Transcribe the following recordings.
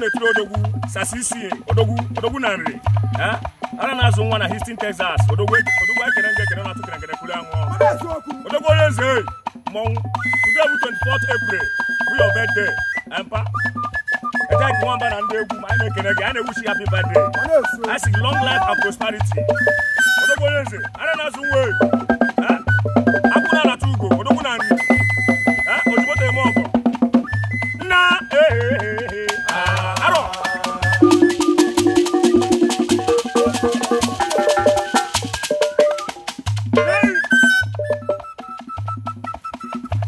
na-etiri odogwu sasisi odogwu na nri ana na-azụ nwa na Houston, Texas. Odogwu ekere ngekere na atụkere ngere kwuru anwụ odogwu onye eze mmọnwụ. Today bụ 24th April bụ your birthday empa ejeki nwamba na ndị egwu ma anyị na-ekene gị a na-ewuchi happy birthday. I say long life and prosperity. Odogwu onye eze ana na-azụ nwa akwụna alata ugo odogwu na nri ojimoto eme ọgọ nna arọ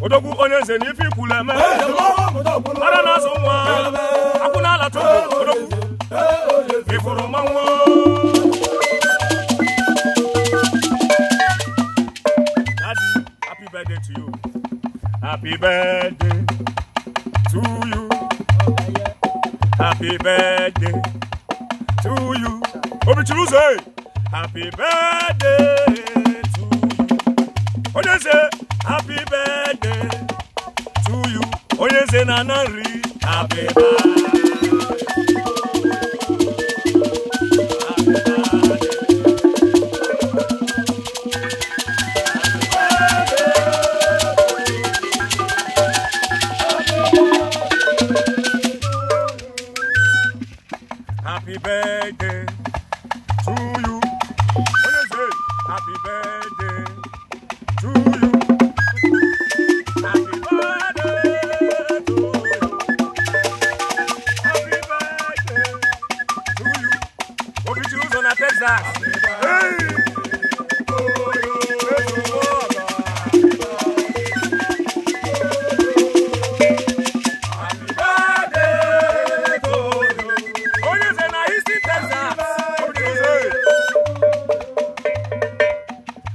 odogwu onye eze na ife ikwulu eme ara na-azụ nwa akwụna alata ugo odogwu ifuru mmanwụ. Happy birthday to you. Happy birthday to you. Obichiruze. Happy birthday to you. Onyenze, happy birthday to you. Onyenze na nari. Happy birthday. Happy birthday to you. Onyenze, happy birthday to you. Happy birthday to you. Happy birthday to you. Obichiruzo na Texas. Hey!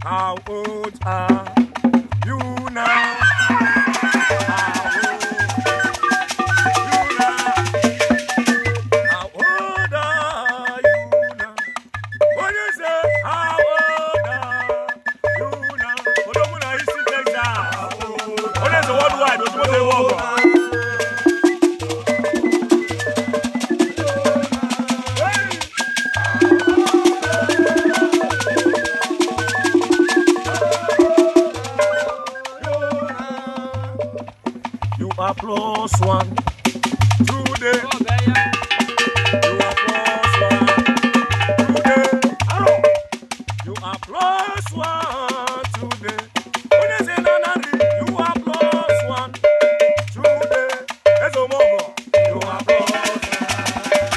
How old are you now? How old are you now? What you say? How old are you now? Odogwu na Houston, Texas. What is the worldwide? What do they want? You are plus one today. You are plus one today. Hello. You are plus one today. You are plus one today. Let's go, Mogo. You are plus one.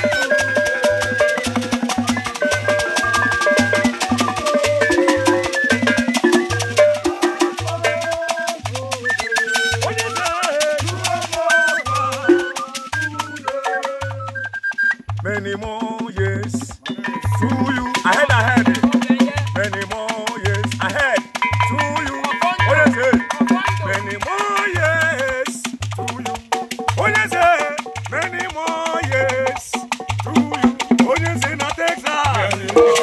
Many more years to you. Ahead. Many more years ahead to you. What is it? Many more years to you. What is it? Many more years to you. What is it? Not Texas. Many more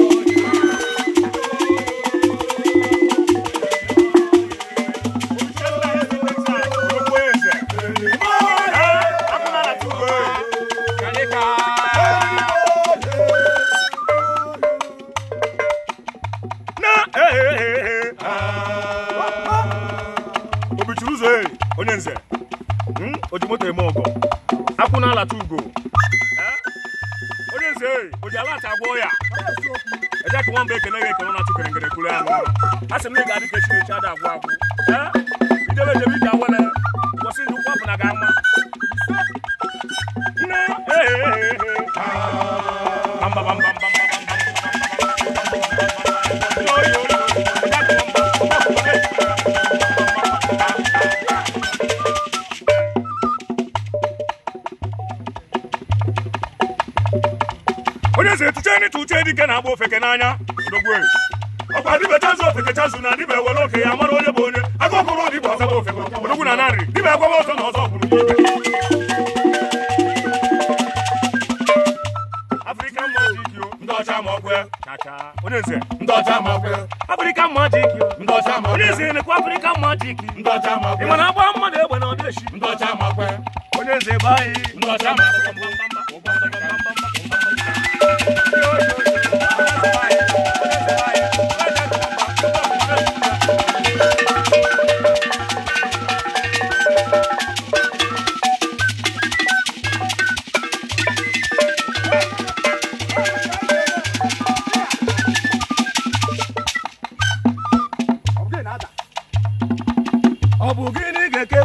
Obichiruze onyenze ojimoto eme ọgọ akwụna alata ugo onyenze oji alata agwọ ya ejeki nwamba ekene ekene na atụkere ngere kwuru anụ asị m na ị ga-adị ka echiri echi ada agwụ agwụ idebe ije awele ụbọchị ndị ụkwụ apụ na ga-ama onye se tucheni tuche dike na agba ofeke n'anya odogwu ọkwa dibe chazu ofeke chazu na dibe were oke ya mara onye bụ onye aka ọkụrụ dibe ọzọ bụ ofeke odogwu na narị dibe agwaba ọzọ na ọzọ kwuru n'ibe African magic yo ndị ọcha ma ọkwe chacha onye nze ndị ọcha ma ọkwe African magic yo ndị ọcha ma onye nze nekwa African magic ndị ọcha ma ọkwe ịmana agba mmadụ egbe na ọdịeshi ndị ọcha ma ọkwe onye nze bayi ndị ọcha ma ọkwe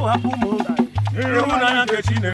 hapụ m ịhụnanya nke Chineke